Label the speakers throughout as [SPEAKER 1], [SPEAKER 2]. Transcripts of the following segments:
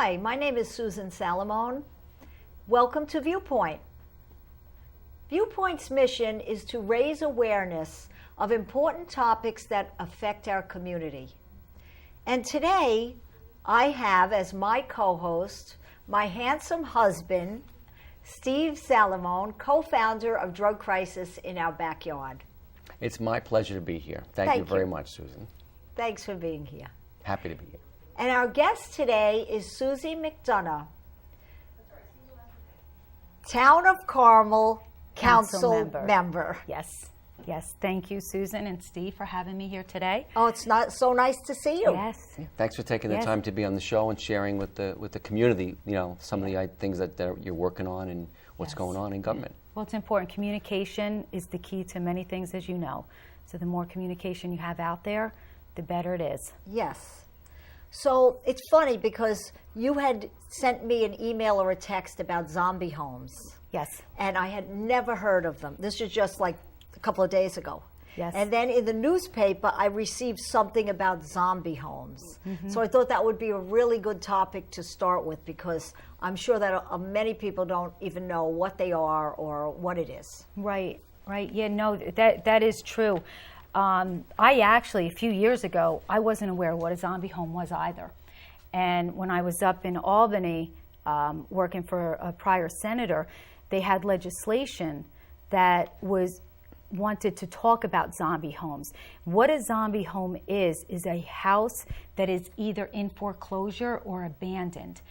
[SPEAKER 1] Hi, my name is Susan Salomone. Welcome to Viewpoint. Viewpoint's mission is to raise awareness of important topics that affect our community. And today, I have as my co-host, my handsome husband, Steve Salomone, co-founder of Drug Crisis in Our Backyard.
[SPEAKER 2] It's my pleasure to be here. Thank you very much, Susan.
[SPEAKER 1] Thanks for being here.
[SPEAKER 2] Happy to be here.
[SPEAKER 1] And our guest today is Suzi McDonough, Town of Carmel Council member.
[SPEAKER 3] Yes. Thank you, Susan and Steve, for having me here today.
[SPEAKER 1] Oh, it's not so nice to see you.
[SPEAKER 3] Yes.
[SPEAKER 2] Yeah, thanks for taking the time to be on the show and sharing with the community, some of the things that you're working on and what's going on in government.
[SPEAKER 3] Well, it's important. Communication is the key to many things, as you know. So the more communication you have out there, the better it is.
[SPEAKER 1] Yes. So it's funny because you had sent me an email or a text about zombie homes.
[SPEAKER 3] Yes.
[SPEAKER 1] And I had never heard of them. This was just like a couple of days ago.
[SPEAKER 3] Yes.
[SPEAKER 1] And then in the newspaper, I received something about zombie homes. Mm-hmm. So I thought that would be a really good topic to start with because I'm sure that many people don't even know what they are or what it is.
[SPEAKER 3] Right. Yeah, no, that is true. I actually, a few years ago, I wasn't aware what a zombie home was either. And when I was up in Albany working for a prior senator, they had legislation that wanted to talk about zombie homes. What a zombie home is a house that is either in foreclosure or abandoned.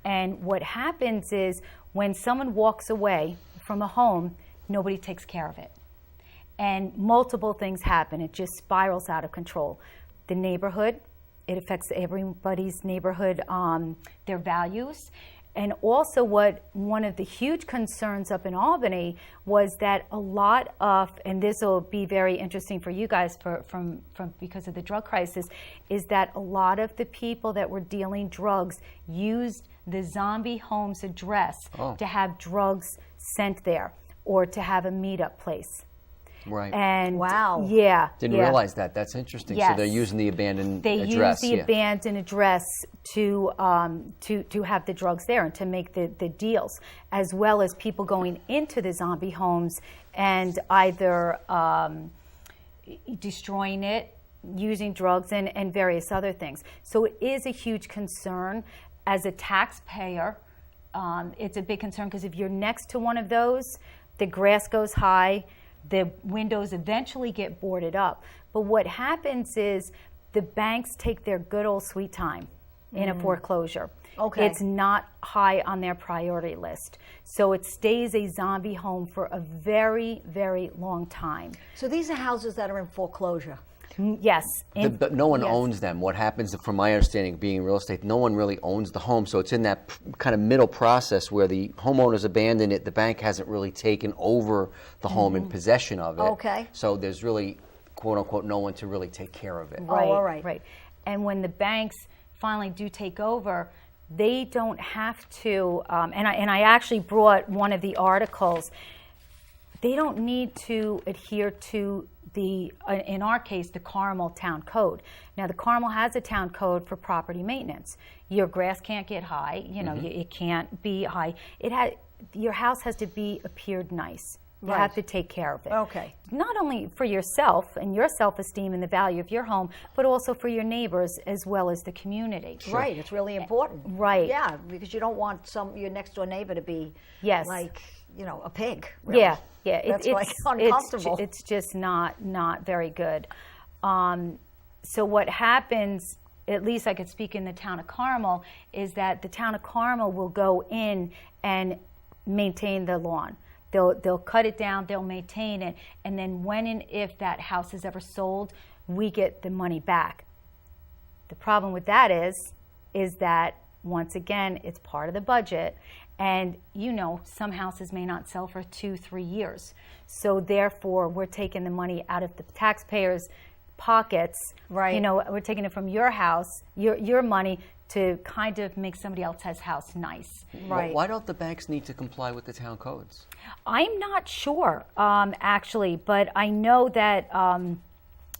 [SPEAKER 3] And what happens is when someone walks away from a home, nobody takes care of it. And multiple things happen. It just spirals out of control. The neighborhood, it affects everybody's neighborhood, their values. And also one of the huge concerns up in Albany was that a lot of, and this will be very interesting for you guys from because of the drug crisis, is that a lot of the people that were dealing drugs used the zombie home's address to have drugs sent there or to have a meetup place.
[SPEAKER 2] Right.
[SPEAKER 1] And wow.
[SPEAKER 3] Yeah.
[SPEAKER 2] Didn't realize that. That's interesting.
[SPEAKER 3] Yes.
[SPEAKER 2] So they're using the abandoned
[SPEAKER 3] they
[SPEAKER 2] address.
[SPEAKER 3] They use the abandoned address to have the drugs there and to make the deals, as well as people going into the zombie homes and either destroying it, using drugs, and various other things. So it is a huge concern. As a taxpayer, it's a big concern because if you're next to one of those, the grass goes high, the windows eventually get boarded up. But what happens is the banks take their good old sweet time in a foreclosure.
[SPEAKER 1] Okay.
[SPEAKER 3] It's not high on their priority list. So it stays a zombie home for a very, very long time.
[SPEAKER 1] So these are houses that are in foreclosure.
[SPEAKER 3] Yes.
[SPEAKER 2] But no one owns them. What happens, from my understanding, being in real estate, no one really owns the home. So it's in that kind of middle process where the homeowners abandoned it. The bank hasn't really taken over the home in possession of it.
[SPEAKER 1] Okay.
[SPEAKER 2] So there's really, quote unquote, no one to really take care of it.
[SPEAKER 3] Right,
[SPEAKER 1] all right.
[SPEAKER 3] Right. And when the banks finally do take over, they don't have to, and I actually brought one of the articles, they don't need to adhere to in our case, the Carmel Town Code. Now, the Carmel has a town code for property maintenance. Your grass can't get high. It can't be high. Your house has to appeared nice. You have to take care of it.
[SPEAKER 1] Okay.
[SPEAKER 3] Not only for yourself and your self-esteem and the value of your home, but also for your neighbors as well as the community.
[SPEAKER 1] Sure. Right. It's really important.
[SPEAKER 3] Right.
[SPEAKER 1] Yeah, because you don't want your next door neighbor to be like, a pig. Really.
[SPEAKER 3] Yeah.
[SPEAKER 1] That's like uncomfortable.
[SPEAKER 3] It's just not very good. So what happens, at least I could speak in the town of Carmel, is that the town of Carmel will go in and maintain the lawn. They'll cut it down, they'll maintain it, and then when and if that house is ever sold, we get the money back. The problem with that is that, once again, it's part of the budget, and some houses may not sell for 2-3 years. So therefore, we're taking the money out of the taxpayers' pockets.
[SPEAKER 1] Right.
[SPEAKER 3] We're taking it from your house, your money, to kind of make somebody else's house nice.
[SPEAKER 1] Right.
[SPEAKER 2] Why don't the banks need to comply with the town codes?
[SPEAKER 3] I'm not sure, actually, but I know that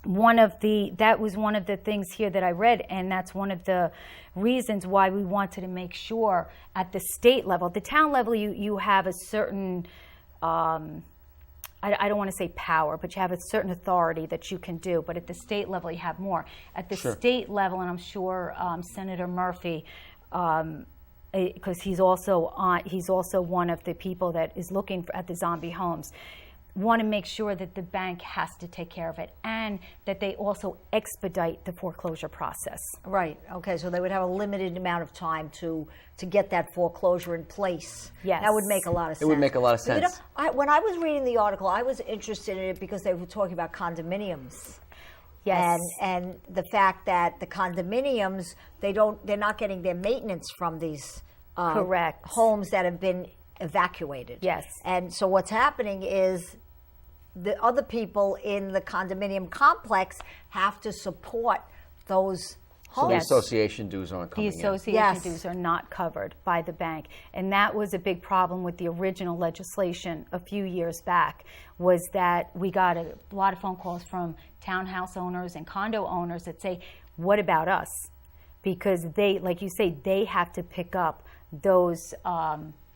[SPEAKER 3] that was one of the things here that I read, and that's one of the reasons why we wanted to make sure at the state level. The town level, you have a certain, I don't want to say power, but you have a certain authority that you can do. But at the state level, you have more. At the state level, and I'm sure Senator Murphy, because he's also one of the people that is looking at the zombie homes, want to make sure that the bank has to take care of it, and that they also expedite the foreclosure process.
[SPEAKER 1] Right. Okay. So they would have a limited amount of time to get that foreclosure in place.
[SPEAKER 3] Yes.
[SPEAKER 1] That would make a lot of sense.
[SPEAKER 2] It would make a lot of sense.
[SPEAKER 1] You know, when I was reading the article, I was interested in it because they were talking about condominiums.
[SPEAKER 3] Yes.
[SPEAKER 1] And the fact that the condominiums, they're not getting their maintenance from these
[SPEAKER 3] correct
[SPEAKER 1] homes that have been evacuated.
[SPEAKER 3] Yes.
[SPEAKER 1] And so what's happening is the other people in the condominium complex have to support those homes.
[SPEAKER 2] So the association dues aren't coming
[SPEAKER 3] The association
[SPEAKER 1] Yes.
[SPEAKER 3] dues are not covered by the bank. And that was a big problem with the original legislation a few years back, was that we got a lot of phone calls from townhouse owners and condo owners that say, what about us? Because they, like you say, they have to pick up those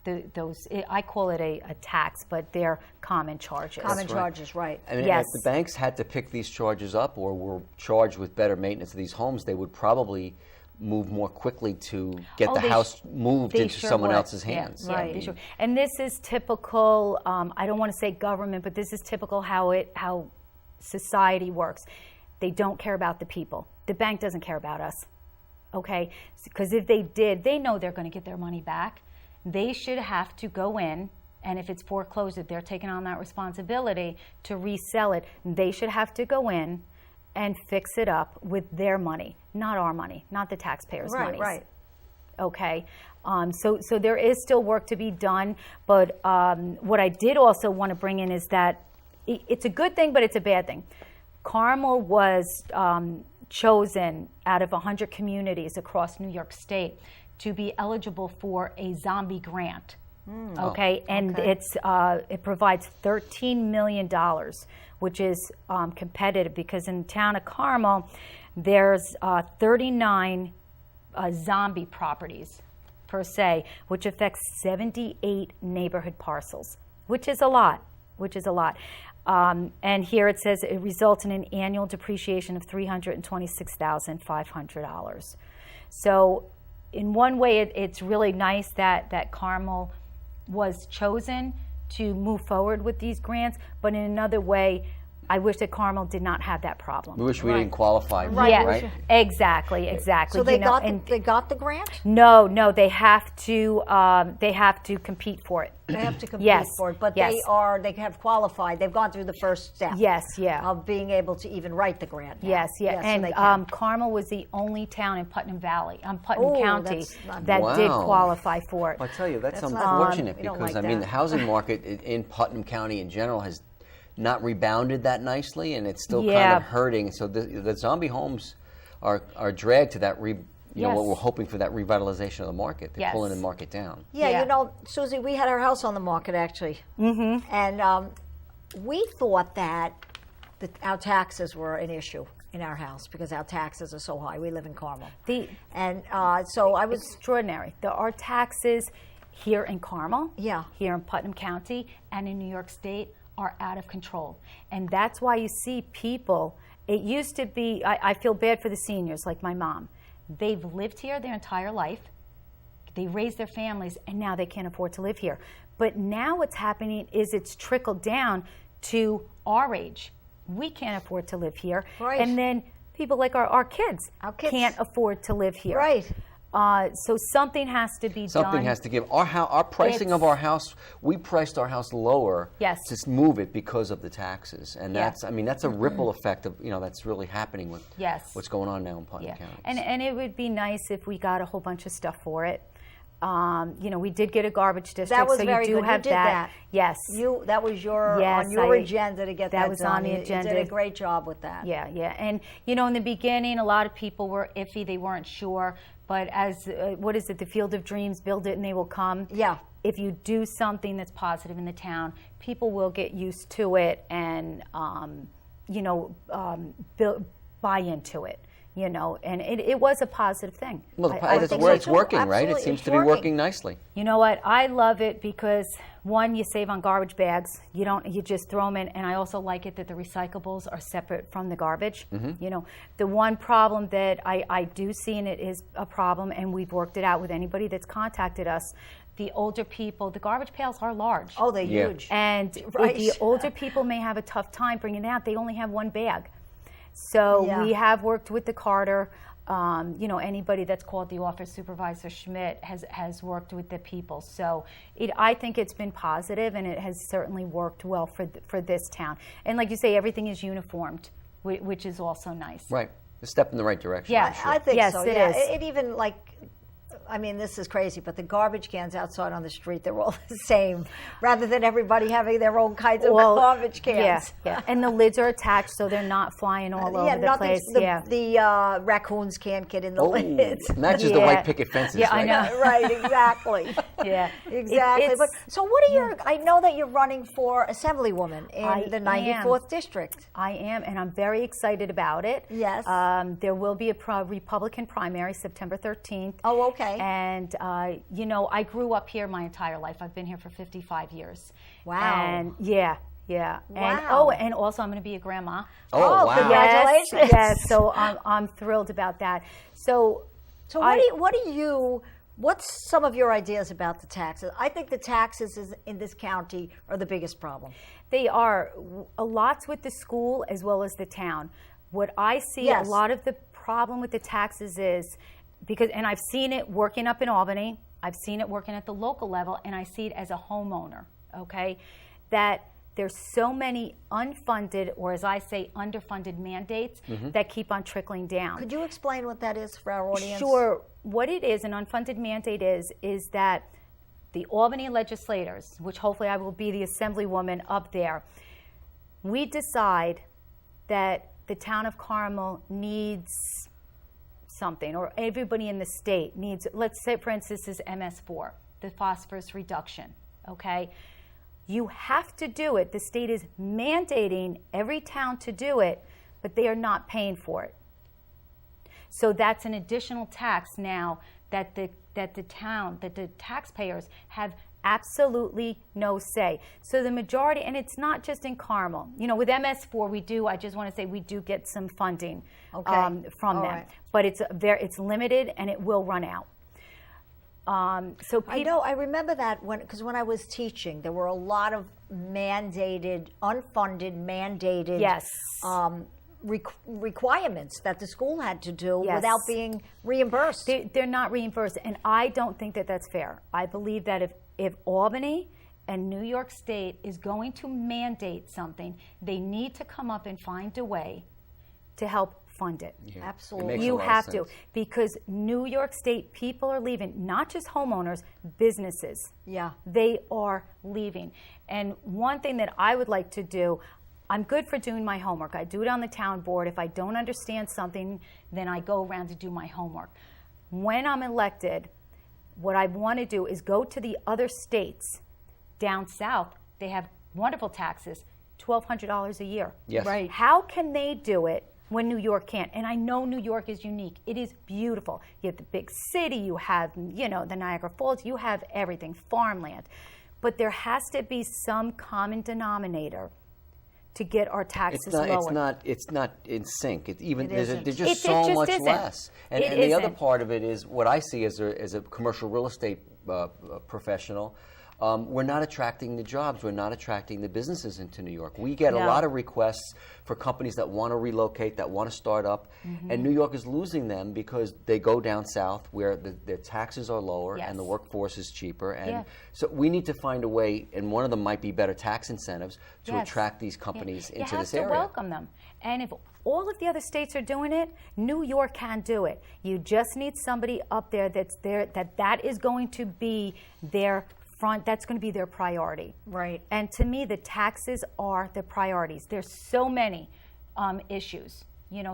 [SPEAKER 3] I call it a tax, but they're common charges.
[SPEAKER 1] Common charges, right.
[SPEAKER 2] I mean,
[SPEAKER 3] Yes.
[SPEAKER 2] if the banks had to pick these charges up or were charged with better maintenance of these homes, they would probably move more quickly to get the house moved into someone else's hands.
[SPEAKER 3] Yeah,
[SPEAKER 1] Right.
[SPEAKER 3] they sure. And this is typical, I don't want to say government, but this is typical how society works. They don't care about the people. The bank doesn't care about us, okay? Because if they did, they know they're going to get their money back. They should have to go in, and if it's foreclosed, if they're taking on that responsibility to resell it, they should have to go in and fix it up with their money, not our money, not the taxpayers' money.
[SPEAKER 1] Right.
[SPEAKER 3] Okay, so there is still work to be done, but what I did also want to bring in is that it's a good thing, but it's a bad thing. Carmel was chosen out of 100 communities across New York State to be eligible for a zombie grant. Okay, and it provides $13 million, which is competitive because in the town of Carmel, there's 39 zombie properties per se, which affects 78 neighborhood parcels, which is a lot. And here it says it results in an annual depreciation of $326,500. So in one way, it's really nice that Carmel was chosen to move forward with these grants, but in another way, I wish that Carmel did not have that problem.
[SPEAKER 2] We wish we didn't qualify for
[SPEAKER 3] Yeah,
[SPEAKER 2] it, right?
[SPEAKER 3] exactly.
[SPEAKER 1] So they got the grant?
[SPEAKER 3] No, they have to compete for it.
[SPEAKER 1] They have to compete for it, but
[SPEAKER 3] yes.
[SPEAKER 1] they have qualified. They've gone through the first step.
[SPEAKER 3] Yes, yeah.
[SPEAKER 1] Of being able to even write the grant. Now.
[SPEAKER 3] Yes, yeah.
[SPEAKER 1] So
[SPEAKER 3] And
[SPEAKER 1] they can.
[SPEAKER 3] Carmel was the only town in Putnam County
[SPEAKER 1] that's not
[SPEAKER 3] that
[SPEAKER 2] Wow.
[SPEAKER 3] did qualify for it.
[SPEAKER 2] I'll tell you, that's
[SPEAKER 1] That's not-
[SPEAKER 2] unfortunate
[SPEAKER 1] we don't
[SPEAKER 2] because,
[SPEAKER 1] like
[SPEAKER 2] I mean,
[SPEAKER 1] that.
[SPEAKER 2] the housing market in Putnam County in general has not rebounded that nicely, and it's still kind of hurting. So the zombie homes are dragged to that what we're hoping for, that revitalization of the market. They're pulling the market down.
[SPEAKER 1] Yeah, you know, Susie, we had our house on the market actually, and we thought that our taxes were an issue in our house because our taxes are so high. We live in Carmel, so I was
[SPEAKER 3] extraordinary. There are taxes here in Carmel,
[SPEAKER 1] here
[SPEAKER 3] in Putnam County, and in New York State are out of control. And that's why you see people, it used to be, I feel bad for the seniors, like my mom. They've lived here their entire life. They raised their families, and now they can't afford to live here. But now what's happening is it's trickled down to our age. We can't afford to live here.
[SPEAKER 1] Right.
[SPEAKER 3] And then people like our kids can't afford to live here.
[SPEAKER 1] Right.
[SPEAKER 3] So something has to be done.
[SPEAKER 2] Something has to give. Our pricing of our house, we priced our house lower to move it because of the taxes. And that's a ripple effect of, that's really happening with what's going on now in Putnam County.
[SPEAKER 3] And it would be nice if we got a whole bunch of stuff for it. We did get a garbage district,
[SPEAKER 1] that was
[SPEAKER 3] so
[SPEAKER 1] very
[SPEAKER 3] you do
[SPEAKER 1] good.
[SPEAKER 3] have
[SPEAKER 1] you did that.
[SPEAKER 3] Yes.
[SPEAKER 1] That was on your agenda to get that
[SPEAKER 3] was
[SPEAKER 1] done.
[SPEAKER 3] on the agenda.
[SPEAKER 1] You did a great job with that.
[SPEAKER 3] Yeah. And, in the beginning, a lot of people were iffy. They weren't sure. But as, the Field of Dreams, build it and they will come.
[SPEAKER 1] Yeah.
[SPEAKER 3] If you do something that's positive in the town, people will get used to it and, buy into it. And it was a positive thing.
[SPEAKER 2] Well, it's working, right? It seems to be working nicely.
[SPEAKER 3] You know what? I love it because, one, you save on garbage bags. You just throw them in, and I also like it that the recyclables are separate from the garbage. The one problem that I do see, and it is a problem, and we've worked it out with anybody that's contacted us, the older people, the garbage pails are large.
[SPEAKER 1] Oh, they're huge.
[SPEAKER 3] And the older people may have a tough time bringing it out. They only have one bag. So we have worked with the carter. Anybody that's called the office supervisor Schmidt has worked with the people. So I think it's been positive, and it has certainly worked well for this town. And like you say, everything is uniformed, which is also nice.
[SPEAKER 2] Right, a step in the right direction.
[SPEAKER 3] Yeah,
[SPEAKER 1] I think
[SPEAKER 3] yes,
[SPEAKER 1] so.
[SPEAKER 3] It
[SPEAKER 1] yeah,
[SPEAKER 3] is.
[SPEAKER 1] It even this is crazy, but the garbage cans outside on the street, they're all the same, rather than everybody having their own kinds of garbage cans.
[SPEAKER 3] Yeah. And the lids are attached, so they're not flying all over the place.
[SPEAKER 1] The raccoons can't get in the lids.
[SPEAKER 2] Not just the white picket fences.
[SPEAKER 3] Yeah,
[SPEAKER 2] right?
[SPEAKER 3] I know.
[SPEAKER 1] Right, exactly.
[SPEAKER 3] Yeah.
[SPEAKER 1] Exactly. So what are I know that you're running for Assemblywoman in the 94th District.
[SPEAKER 3] I am, and I'm very excited about it.
[SPEAKER 1] Yes.
[SPEAKER 3] There will be a Republican primary September 13th.
[SPEAKER 1] Oh, okay.
[SPEAKER 3] And, I grew up here my entire life. I've been here for 55 years.
[SPEAKER 1] Wow.
[SPEAKER 3] And yeah.
[SPEAKER 1] Wow.
[SPEAKER 3] And also I'm going to be a grandma.
[SPEAKER 2] Oh, wow.
[SPEAKER 1] Congratulations.
[SPEAKER 3] Yes. So I'm thrilled about that. So
[SPEAKER 1] what's some of your ideas about the taxes? I think the taxes in this county are the biggest problem.
[SPEAKER 3] They are. A lot's with the school as well as the town. What I see, a lot of the problem with the taxes is, and I've seen it working up in Albany, I've seen it working at the local level, and I see it as a homeowner, okay, that there's so many unfunded, or as I say, underfunded mandates that keep on trickling down.
[SPEAKER 1] Could you explain what that is for our audience?
[SPEAKER 3] Sure. What it is, an unfunded mandate is that the Albany legislators, which hopefully I will be the Assemblywoman up there, we decide that the town of Carmel needs something, or everybody in the state needs, let's say for instance this is MS4, the phosphorus reduction, okay? You have to do it. The state is mandating every town to do it, but they are not paying for it. So that's an additional tax now that the taxpayers have absolutely no say. So the majority, and it's not just in Carmel. With MS4, I just want to say we do get some funding from them. Right. But it's limited, and it will run out.
[SPEAKER 1] I remember that because when I was teaching, there were a lot of unfunded requirements that the school had to do without being reimbursed.
[SPEAKER 3] They're not reimbursed, and I don't think that that's fair. I believe that if Albany and New York State is going to mandate something, they need to come up and find a way to help fund it.
[SPEAKER 2] Yeah.
[SPEAKER 1] Absolutely.
[SPEAKER 3] You have to, because New York State people are leaving, not just homeowners, businesses.
[SPEAKER 1] Yeah.
[SPEAKER 3] They are leaving. And one thing that I would like to do, I'm good for doing my homework. I do it on the town board. If I don't understand something, then I go around to do my homework. When I'm elected, what I want to do is go to the other states down south. They have wonderful taxes, $1,200 a year.
[SPEAKER 2] Yes.
[SPEAKER 1] Right.
[SPEAKER 3] How can they do it when New York can't? And I know New York is unique. It is beautiful. You have the big city, you have, the Niagara Falls, you have everything, farmland. But there has to be some common denominator to get our taxes lower.
[SPEAKER 2] It's not in sync. There's just
[SPEAKER 3] so
[SPEAKER 2] much
[SPEAKER 3] isn't.
[SPEAKER 2] less. And the other part of it is what I see as a commercial real estate professional. We're not attracting the jobs. We're not attracting the businesses into New York. We get a lot of requests for companies that want to relocate, that want to start up, and New York is losing them because they go down south where their taxes are lower and the workforce is cheaper. And so we need to find a way, and one of them might be better tax incentives to attract these companies into this area.
[SPEAKER 3] You have to welcome them. And if all of the other states are doing it, New York can do it. You just need somebody up there that is going to be their that's going to be their priority.
[SPEAKER 1] Right.
[SPEAKER 3] And to me, the taxes are the priorities. There's so many issues,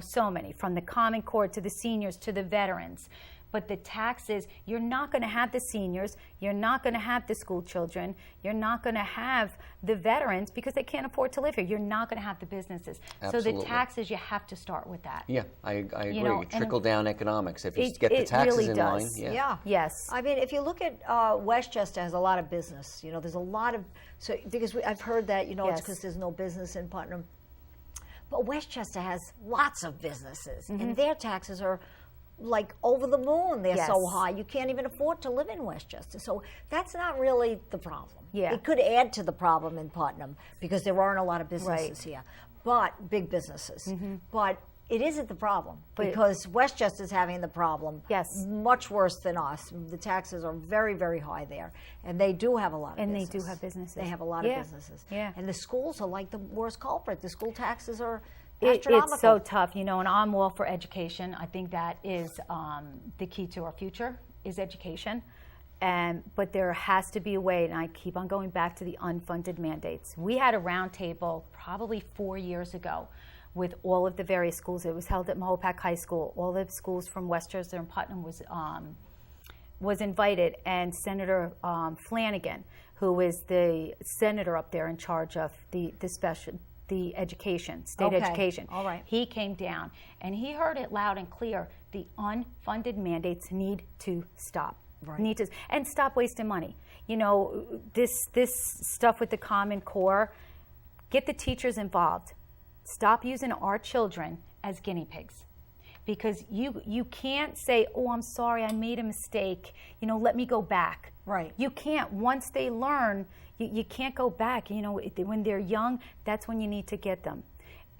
[SPEAKER 3] so many, from the Common Core to the seniors to the veterans. But the taxes, you're not going to have the seniors, you're not going to have the school children, you're not going to have the veterans because they can't afford to live here. You're not going to have the businesses.
[SPEAKER 2] Absolutely.
[SPEAKER 3] So the taxes, you have to start with that.
[SPEAKER 2] Yeah, I agree.
[SPEAKER 3] know,
[SPEAKER 2] Trickle down economics. If you get the
[SPEAKER 3] it
[SPEAKER 2] taxes
[SPEAKER 3] really
[SPEAKER 2] in
[SPEAKER 3] does.
[SPEAKER 2] line.
[SPEAKER 1] Yeah.
[SPEAKER 3] Yes.
[SPEAKER 1] I mean, if you look at Westchester has a lot of business. You know, there's a lot of because I've heard that it's
[SPEAKER 3] Yes.
[SPEAKER 1] because there's no business in Putnam, but Westchester has lots of businesses,
[SPEAKER 3] Mm-hmm.
[SPEAKER 1] and their taxes are like over the moon. They're
[SPEAKER 3] Yes.
[SPEAKER 1] so high you can't even afford to live in Westchester. So that's not really the problem.
[SPEAKER 3] Yeah.
[SPEAKER 1] It could add to the problem in Putnam because there aren't a lot of businesses here, but big businesses. But it isn't the problem because Westchester's having the problem.
[SPEAKER 3] Yes.
[SPEAKER 1] Much worse than us. The taxes are very, very high there, and they do have a lot of
[SPEAKER 3] And
[SPEAKER 1] business.
[SPEAKER 3] they do have businesses.
[SPEAKER 1] They have a lot
[SPEAKER 3] Yeah.
[SPEAKER 1] of businesses.
[SPEAKER 3] Yeah.
[SPEAKER 1] And the schools are like the worst culprit. The school taxes are astronomical.
[SPEAKER 3] It's so tough, and I'm all for education. I think that is the key to our future is education. But there has to be a way, and I keep on going back to the unfunded mandates. We had a roundtable probably 4 years ago with all of the various schools. It was held at Mahopac High School. All the schools from Westchester and Putnam was invited, and Senator Flanagan, who is the senator up there in charge of the education, state education.
[SPEAKER 1] All right.
[SPEAKER 3] He came down and he heard it loud and clear. The unfunded mandates need to stop.
[SPEAKER 1] Right.
[SPEAKER 3] And stop wasting money. This stuff with the Common Core, get the teachers involved. Stop using our children as guinea pigs. Because you can't say, oh, I'm sorry, I made a mistake. Let me go back.
[SPEAKER 1] Right.
[SPEAKER 3] You can't. Once they learn, you can't go back. When they're young, that's when you need to get them.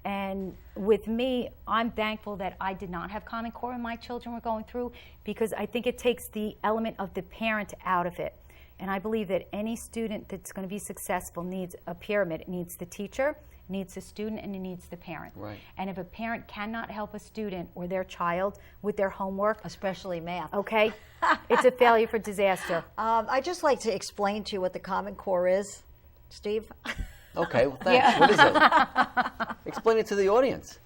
[SPEAKER 3] And with me, I'm thankful that I did not have Common Core when my children were going through, because I think it takes the element of the parent out of it. And I believe that any student that's going to be successful needs a pyramid. It needs the teacher, it needs the student, and it needs the parent.
[SPEAKER 2] Right.
[SPEAKER 3] And if a parent cannot help a student or their child with their homework,
[SPEAKER 1] especially math.
[SPEAKER 3] okay, it's a failure for disaster.
[SPEAKER 1] I'd just like to explain to you what the Common Core is, Steve.
[SPEAKER 2] Okay, well, thanks.
[SPEAKER 3] Yeah.
[SPEAKER 2] What is it? Explain it to the audience.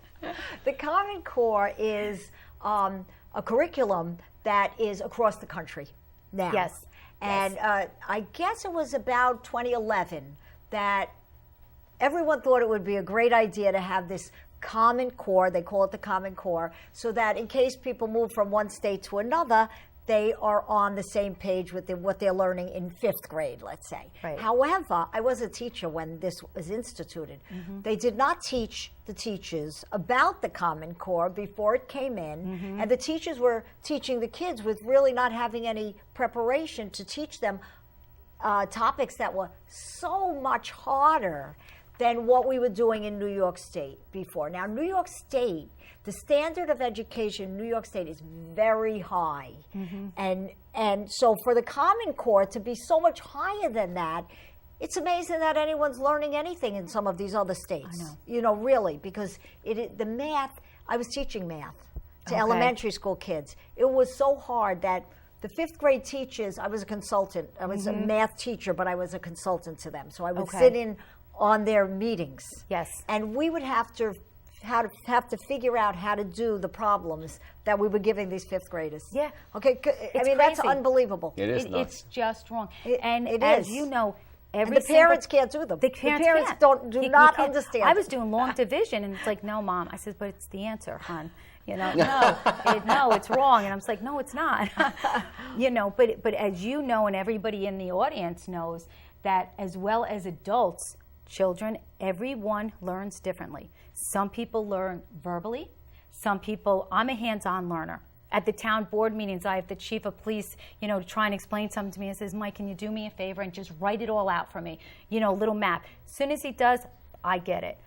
[SPEAKER 1] The Common Core is a curriculum that is across the country now.
[SPEAKER 3] Yes.
[SPEAKER 1] And I guess it was about 2011 that everyone thought it would be a great idea to have this Common Core, they call it the Common Core, so that in case people move from one state to another, they are on the same page with what they're learning in 5th grade, let's say.
[SPEAKER 3] Right.
[SPEAKER 1] However, I was a teacher when this was instituted.
[SPEAKER 3] Mm-hmm.
[SPEAKER 1] They did not teach the teachers about the Common Core before it came in, and the teachers were teaching the kids with really not having any preparation to teach them topics that were so much harder than what we were doing in New York State before. Now, New York State, the standard of education in New York State is very high. And so for the Common Core to be so much higher than that, it's amazing that anyone's learning anything in some of these other states.
[SPEAKER 3] I know.
[SPEAKER 1] Really, because the math, I was teaching math to
[SPEAKER 3] Okay.
[SPEAKER 1] elementary school kids. It was so hard that the 5th grade teachers, I was a consultant. I was a math teacher, but I was a consultant to them. So I would
[SPEAKER 3] Okay.
[SPEAKER 1] sit in on their meetings.
[SPEAKER 3] Yes.
[SPEAKER 1] And we would have to figure out how to do the problems that we were giving these 5th graders.
[SPEAKER 3] Yeah.
[SPEAKER 1] Okay.
[SPEAKER 3] It's
[SPEAKER 1] That's
[SPEAKER 3] crazy.
[SPEAKER 1] unbelievable.
[SPEAKER 2] It is nuts.
[SPEAKER 3] It's just wrong.
[SPEAKER 1] It
[SPEAKER 3] As
[SPEAKER 1] is.
[SPEAKER 3] you know,
[SPEAKER 1] And
[SPEAKER 3] every
[SPEAKER 1] the parents can't do them.
[SPEAKER 3] The parents can't.
[SPEAKER 1] do
[SPEAKER 3] You
[SPEAKER 1] not
[SPEAKER 3] can't.
[SPEAKER 1] understand.
[SPEAKER 3] I was doing long division, and it's like, no, Mom. I said, but it's the answer, hon. No, it's wrong. And I'm just like, no, it's not. But as you know, and everybody in the audience knows, that as well as adults, children, everyone learns differently. Some people learn verbally. Some people, I'm a hands-on learner. At the town board meetings, I have the chief of police, to try and explain something to me and says, Mike, can you do me a favor and just write it all out for me? A little map. As soon as he does, I get it.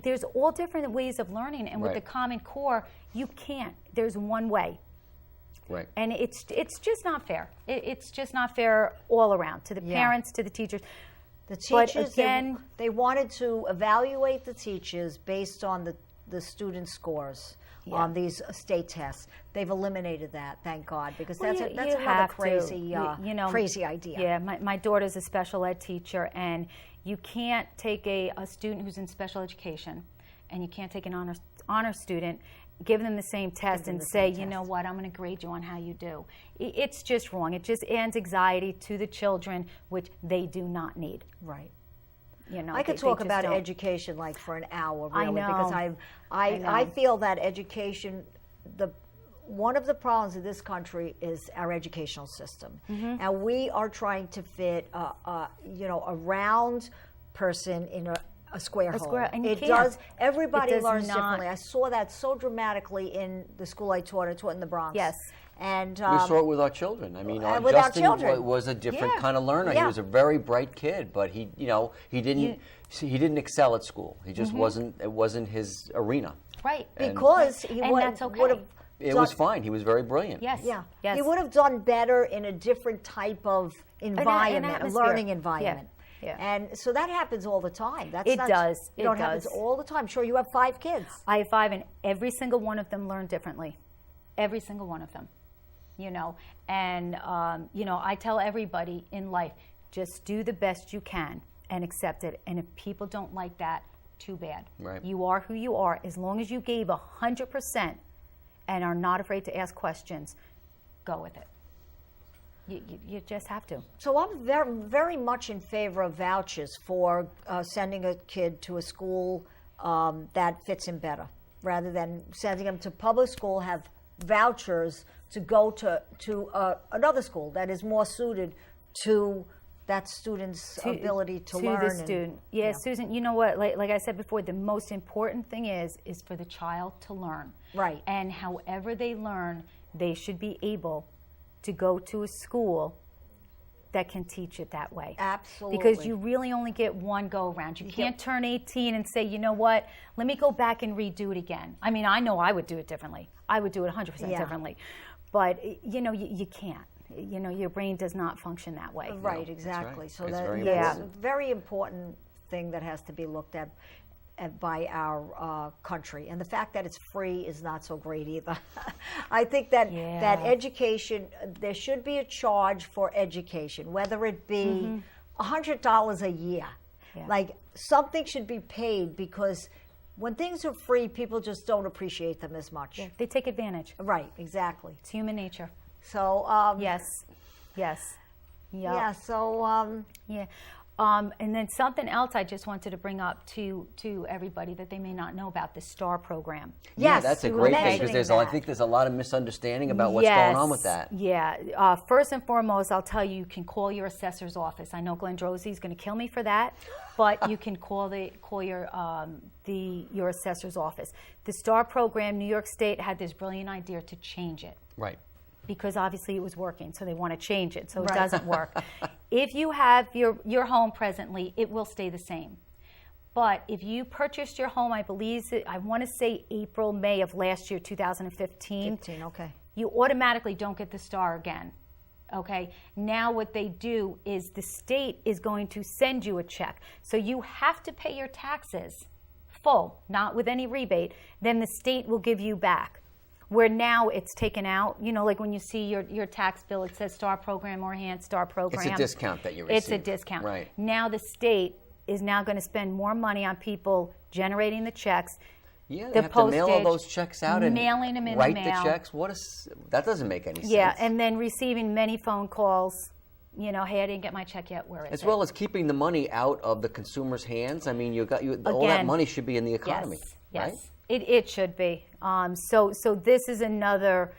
[SPEAKER 3] There's all different ways of learning, and with
[SPEAKER 2] Right.
[SPEAKER 3] the Common Core, you can't. There's one way.
[SPEAKER 2] Right.
[SPEAKER 3] And it's just not fair. It's just not fair all around, to the parents, to the teachers.
[SPEAKER 1] The
[SPEAKER 3] But
[SPEAKER 1] teachers,
[SPEAKER 3] again,
[SPEAKER 1] they wanted to evaluate the teachers based on the student scores on these state tests. They've eliminated that, thank God, because that's another
[SPEAKER 3] have
[SPEAKER 1] crazy,
[SPEAKER 3] to.
[SPEAKER 1] Crazy idea.
[SPEAKER 3] Yeah, my daughter's a special ed teacher, and you can't take a student who's in special education, and you can't take an honor student give them the same test
[SPEAKER 1] them
[SPEAKER 3] and
[SPEAKER 1] the
[SPEAKER 3] say,
[SPEAKER 1] same
[SPEAKER 3] you know
[SPEAKER 1] test.
[SPEAKER 3] what, I'm going to grade you on how you do. It's just wrong. It just adds anxiety to the children, which they do not need.
[SPEAKER 1] Right.
[SPEAKER 3] You know,
[SPEAKER 1] I could
[SPEAKER 3] they
[SPEAKER 1] talk
[SPEAKER 3] just
[SPEAKER 1] about
[SPEAKER 3] don't.
[SPEAKER 1] education like for an hour,
[SPEAKER 3] I
[SPEAKER 1] really,
[SPEAKER 3] know.
[SPEAKER 1] because
[SPEAKER 3] I
[SPEAKER 1] I
[SPEAKER 3] know.
[SPEAKER 1] feel that education, one of the problems in this country is our educational system, and we are trying to fit a round person in a square hole.
[SPEAKER 3] And you
[SPEAKER 1] it
[SPEAKER 3] can't.
[SPEAKER 1] does. Everybody
[SPEAKER 3] It does
[SPEAKER 1] learns
[SPEAKER 3] not.
[SPEAKER 1] differently. I saw that so dramatically in the school I taught. I taught in the Bronx.
[SPEAKER 3] Yes.
[SPEAKER 1] And
[SPEAKER 2] We saw it with our children. I mean,
[SPEAKER 1] with our
[SPEAKER 2] Justin
[SPEAKER 1] children.
[SPEAKER 2] was a different
[SPEAKER 1] Yeah.
[SPEAKER 2] kind of learner.
[SPEAKER 1] Yeah.
[SPEAKER 2] He was a very bright kid, but he didn't excel at school. He just wasn't. It wasn't his arena.
[SPEAKER 3] Right.
[SPEAKER 1] because he
[SPEAKER 3] And
[SPEAKER 1] would
[SPEAKER 3] that's okay.
[SPEAKER 1] have.
[SPEAKER 2] It was fine. He was very brilliant.
[SPEAKER 3] Yes.
[SPEAKER 1] Yeah,
[SPEAKER 3] Yes.
[SPEAKER 1] he would have done better in a different type of environment, a
[SPEAKER 3] atmosphere.
[SPEAKER 1] learning environment.
[SPEAKER 3] Yeah.
[SPEAKER 1] And so that happens all the time. That's
[SPEAKER 3] It
[SPEAKER 1] not,
[SPEAKER 3] does.
[SPEAKER 1] You know,
[SPEAKER 3] It
[SPEAKER 1] happens
[SPEAKER 3] does.
[SPEAKER 1] all the time. Sure, you have 5 kids.
[SPEAKER 3] I have 5, and every single one of them learned differently. Every single one of them. You know, and I tell everybody in life, just do the best you can and accept it. And if people don't like that, too bad.
[SPEAKER 2] Right.
[SPEAKER 3] You are who you are. As long as you gave 100% and are not afraid to ask questions, go with it. You just have to.
[SPEAKER 1] So I'm very, very much in favor of vouchers for sending a kid to a school that fits him better, rather than sending him to public school. Have vouchers to go to another school that is more suited to that student's ability to learn.
[SPEAKER 3] To the student. Yeah, Susan, you know what? Like I said before, the most important thing is for the child to learn.
[SPEAKER 1] Right.
[SPEAKER 3] And however they learn, they should be able to go to a school that can teach it that way.
[SPEAKER 1] Absolutely.
[SPEAKER 3] Because you really only get one go around. You can't turn 18 and say, you know what, let me go back and redo it again. I mean, I know I would do it differently. I would do it 100% differently. But, you can't. You know, your brain does not function that way.
[SPEAKER 1] Right, exactly.
[SPEAKER 2] right.
[SPEAKER 1] So
[SPEAKER 2] It's very
[SPEAKER 1] that's a
[SPEAKER 2] important.
[SPEAKER 1] very important thing that has to be looked at by our country. And the fact that it's free is not so great either. I think that education, there should be a charge for education, whether it be $100 a year.
[SPEAKER 3] Yeah.
[SPEAKER 1] Like, something should be paid, because when things are free, people just don't appreciate them as much.
[SPEAKER 3] Yeah, they take advantage.
[SPEAKER 1] Right, exactly.
[SPEAKER 3] It's human nature.
[SPEAKER 1] So,
[SPEAKER 3] Yes.
[SPEAKER 1] yeah, so,
[SPEAKER 3] Yeah. And then something else I just wanted to bring up to everybody that they may not know about the STAR program.
[SPEAKER 2] Yeah,
[SPEAKER 1] yes,
[SPEAKER 2] that's a
[SPEAKER 1] we were
[SPEAKER 2] great thing,
[SPEAKER 1] mentioning
[SPEAKER 2] because I think there's a lot of misunderstanding about what's
[SPEAKER 3] Yes.
[SPEAKER 2] going on with that.
[SPEAKER 3] Yeah. First and foremost, I'll tell you can call your assessor's office. I know Glenn Drosy is going to kill me for that, but you can call your assessor's office. The STAR program, New York State had this brilliant idea to change it.
[SPEAKER 2] Right.
[SPEAKER 3] Because obviously it was working, so they want to change it, so it
[SPEAKER 1] Right.
[SPEAKER 3] doesn't work. If you have your home presently, it will stay the same. But if you purchased your home, I want to say April, May of last year, 2015,
[SPEAKER 1] 15, okay.
[SPEAKER 3] you automatically don't get the STAR again. Okay? Now what they do is the state is going to send you a check. So you have to pay your taxes full, not with any rebate. Then the state will give you back. Where now it's taken out, like when you see your tax bill, it says STAR program or enhanced STAR program.
[SPEAKER 2] It's a discount that you receive.
[SPEAKER 3] It's a discount.
[SPEAKER 2] Right.
[SPEAKER 3] Now the state is now going to spend more money on people generating the checks.
[SPEAKER 2] Yeah,
[SPEAKER 3] the
[SPEAKER 2] they have to mail all
[SPEAKER 3] postage,
[SPEAKER 2] those checks out and
[SPEAKER 3] mailing them in
[SPEAKER 2] write
[SPEAKER 3] the mail.
[SPEAKER 2] checks. That doesn't make any sense.
[SPEAKER 3] Yeah, and then receiving many phone calls. Hey, I didn't get my check yet. Where is it?
[SPEAKER 2] As well as keeping the money out of the consumer's hands. I mean, all that money should be in the economy.
[SPEAKER 3] Yes.
[SPEAKER 2] Right?
[SPEAKER 3] It should be. So this is another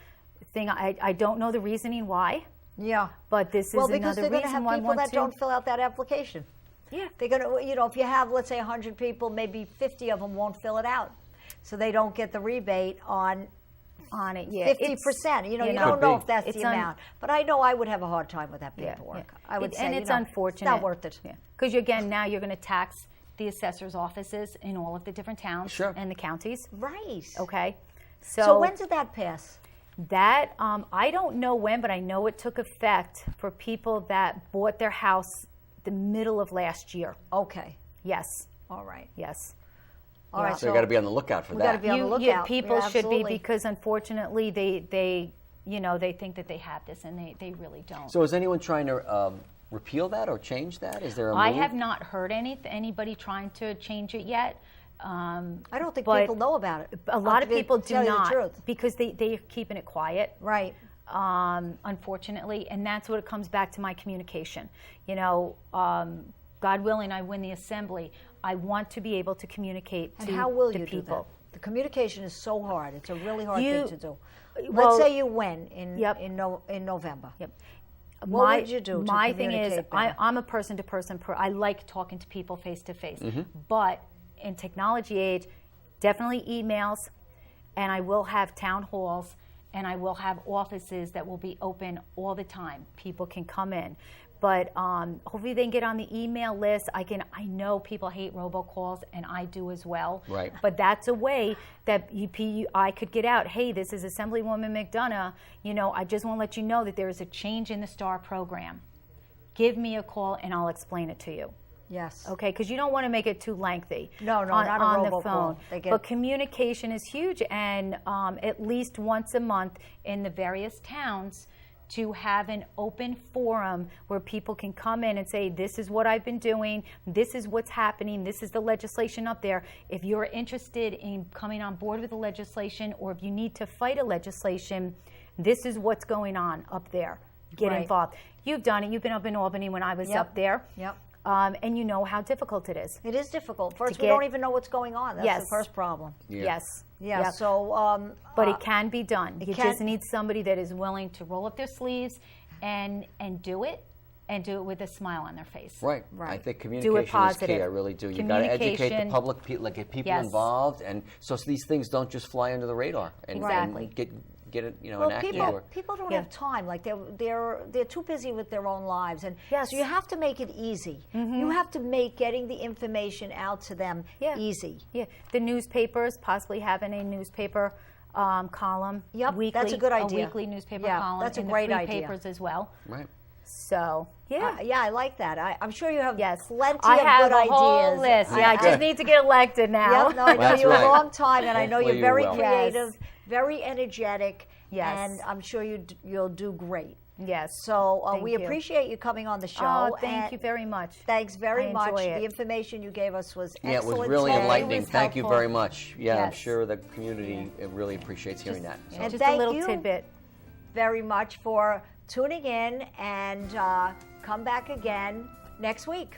[SPEAKER 3] thing. I don't know the reasoning why,
[SPEAKER 1] Yeah.
[SPEAKER 3] but this is
[SPEAKER 1] Well, because
[SPEAKER 3] another
[SPEAKER 1] they're going to
[SPEAKER 3] reason
[SPEAKER 1] have
[SPEAKER 3] why I
[SPEAKER 1] people
[SPEAKER 3] want
[SPEAKER 1] that
[SPEAKER 3] to.
[SPEAKER 1] don't fill out that application.
[SPEAKER 3] Yeah.
[SPEAKER 1] They're going to, if you have, let's say, 100 people, maybe 50 of them won't fill it out. So they don't get the rebate on
[SPEAKER 3] it. Yeah.
[SPEAKER 1] 50%. You don't
[SPEAKER 2] Could
[SPEAKER 1] know
[SPEAKER 2] be.
[SPEAKER 1] if that's the amount. But I know I would have a hard time with that paperwork. I would say,
[SPEAKER 3] and it's unfortunate.
[SPEAKER 1] It's not worth it.
[SPEAKER 3] Because again, now you're going to tax the assessor's offices in all of the different towns
[SPEAKER 2] Sure.
[SPEAKER 3] and the counties.
[SPEAKER 1] Right.
[SPEAKER 3] Okay.
[SPEAKER 1] So when did that pass?
[SPEAKER 3] That, I don't know when, but I know it took effect for people that bought their house the middle of last year.
[SPEAKER 1] Okay.
[SPEAKER 3] Yes.
[SPEAKER 1] All right.
[SPEAKER 3] Yes.
[SPEAKER 1] All right.
[SPEAKER 2] So you got to be on the lookout for
[SPEAKER 1] we got to
[SPEAKER 2] that.
[SPEAKER 1] be on the lookout.
[SPEAKER 3] People
[SPEAKER 1] Yeah,
[SPEAKER 3] should be,
[SPEAKER 1] absolutely.
[SPEAKER 3] because unfortunately they think that they have this and they really don't.
[SPEAKER 2] So is anyone trying to repeal that or change that? Is there a
[SPEAKER 3] I
[SPEAKER 2] move?
[SPEAKER 3] have not heard anybody trying to change it yet.
[SPEAKER 1] I don't think
[SPEAKER 3] but
[SPEAKER 1] people know about it.
[SPEAKER 3] A lot of people do
[SPEAKER 1] tell you the
[SPEAKER 3] not,
[SPEAKER 1] truth.
[SPEAKER 3] because they're keeping it quiet.
[SPEAKER 1] Right.
[SPEAKER 3] Unfortunately, and that's what it comes back to, my communication. You know, God willing, I win the assembly. I want to be able to communicate to
[SPEAKER 1] And how will
[SPEAKER 3] the
[SPEAKER 1] you
[SPEAKER 3] people.
[SPEAKER 1] do that? The communication is so hard. It's a really hard
[SPEAKER 3] You-
[SPEAKER 1] thing to do.
[SPEAKER 3] well,
[SPEAKER 1] Let's say you win in
[SPEAKER 3] Yep.
[SPEAKER 1] in November.
[SPEAKER 3] Yep.
[SPEAKER 1] What would you do to
[SPEAKER 3] My thing is,
[SPEAKER 1] communicate better?
[SPEAKER 3] I'm a person-to-person. I like talking to people face-to-face.
[SPEAKER 2] Mm-hmm.
[SPEAKER 3] But in technology age, definitely emails, and I will have town halls, and I will have offices that will be open all the time. People can come in. But hopefully they can get on the email list. I know people hate robocalls, and I do as well.
[SPEAKER 2] Right.
[SPEAKER 3] But that's a way that I could get out. Hey, this is Assemblywoman McDonough. You know, I just want to let you know that there is a change in the STAR program. Give me a call, and I'll explain it to you.
[SPEAKER 1] Yes.
[SPEAKER 3] Okay, because you don't want to make it too lengthy.
[SPEAKER 1] No, not a
[SPEAKER 3] on the
[SPEAKER 1] robocall.
[SPEAKER 3] phone.
[SPEAKER 1] They get-
[SPEAKER 3] But communication is huge, and at least once a month in the various towns, to have an open forum where people can come in and say, this is what I've been doing, this is what's happening, this is the legislation up there. If you're interested in coming on board with the legislation, or if you need to fight a legislation, this is what's going on up there. Get
[SPEAKER 1] Right.
[SPEAKER 3] involved. You've done it. You've been up in Albany when I was
[SPEAKER 1] Yep.
[SPEAKER 3] up there.
[SPEAKER 1] Yep.
[SPEAKER 3] And you know how difficult it is.
[SPEAKER 1] It is difficult. First, we
[SPEAKER 3] get-
[SPEAKER 1] don't even know what's going on. That's
[SPEAKER 3] Yes.
[SPEAKER 1] the first problem.
[SPEAKER 2] Yeah.
[SPEAKER 3] Yes.
[SPEAKER 1] Yeah.
[SPEAKER 3] Yep.
[SPEAKER 1] So,
[SPEAKER 3] But it can be done. You
[SPEAKER 1] can-
[SPEAKER 3] just need somebody that is willing to roll up their sleeves and do it, and do it with a smile on their face.
[SPEAKER 2] Right.
[SPEAKER 1] Right.
[SPEAKER 2] I think
[SPEAKER 3] Do
[SPEAKER 2] communication
[SPEAKER 3] it
[SPEAKER 2] is key.
[SPEAKER 3] positive.
[SPEAKER 2] I really do. You got to educate the
[SPEAKER 3] Communication.
[SPEAKER 2] public, get people
[SPEAKER 3] Yes.
[SPEAKER 2] involved, and so these things don't just fly under the radar. And,
[SPEAKER 3] Exactly.
[SPEAKER 2] and get it,
[SPEAKER 1] well,
[SPEAKER 2] enacted.
[SPEAKER 1] people don't
[SPEAKER 3] Yeah.
[SPEAKER 1] have time. Like they're too busy with their own lives, and
[SPEAKER 3] Yes.
[SPEAKER 1] so you have to make it easy. You have to make getting the information out to them
[SPEAKER 3] Yeah.
[SPEAKER 1] easy.
[SPEAKER 3] Yeah. The newspapers, possibly having a newspaper column.
[SPEAKER 1] Yep,
[SPEAKER 3] Weekly,
[SPEAKER 1] that's a good idea.
[SPEAKER 3] A weekly newspaper
[SPEAKER 1] Yeah,
[SPEAKER 3] column.
[SPEAKER 1] that's a
[SPEAKER 3] in
[SPEAKER 1] great
[SPEAKER 3] the free
[SPEAKER 1] idea.
[SPEAKER 3] papers as well.
[SPEAKER 2] Right.
[SPEAKER 3] So, yeah.
[SPEAKER 1] Yeah, I like that. I'm sure you have
[SPEAKER 3] Yes.
[SPEAKER 1] plenty
[SPEAKER 3] I
[SPEAKER 1] of
[SPEAKER 3] have
[SPEAKER 1] good
[SPEAKER 3] a whole
[SPEAKER 1] ideas.
[SPEAKER 3] list. Yeah, I just need to get elected now.
[SPEAKER 1] Yep, no, I know
[SPEAKER 2] That's
[SPEAKER 1] you
[SPEAKER 2] right.
[SPEAKER 1] a long time, and I know
[SPEAKER 2] Hopefully
[SPEAKER 1] you're very
[SPEAKER 2] you will.
[SPEAKER 1] creative,
[SPEAKER 3] Yes.
[SPEAKER 1] very energetic,
[SPEAKER 3] Yes.
[SPEAKER 1] and I'm sure you'll do great.
[SPEAKER 3] Yes.
[SPEAKER 1] So
[SPEAKER 3] Thank
[SPEAKER 1] we
[SPEAKER 3] you.
[SPEAKER 1] appreciate you coming on the show.
[SPEAKER 3] Oh, thank
[SPEAKER 1] and
[SPEAKER 3] you very much.
[SPEAKER 1] Thanks very
[SPEAKER 3] I
[SPEAKER 1] much.
[SPEAKER 3] enjoy
[SPEAKER 1] The
[SPEAKER 3] it.
[SPEAKER 1] information you gave us was
[SPEAKER 2] Yeah, it
[SPEAKER 1] excellent.
[SPEAKER 2] was really
[SPEAKER 1] today.
[SPEAKER 2] enlightening.
[SPEAKER 3] was
[SPEAKER 2] Thank you
[SPEAKER 3] helpful.
[SPEAKER 2] very much. Yeah, I'm
[SPEAKER 3] Yes.
[SPEAKER 2] sure the community really appreciates hearing that. So.
[SPEAKER 1] And
[SPEAKER 3] Just a
[SPEAKER 1] thank
[SPEAKER 3] little
[SPEAKER 1] you.
[SPEAKER 3] tidbit.
[SPEAKER 1] Very much for tuning in, and come back again next week.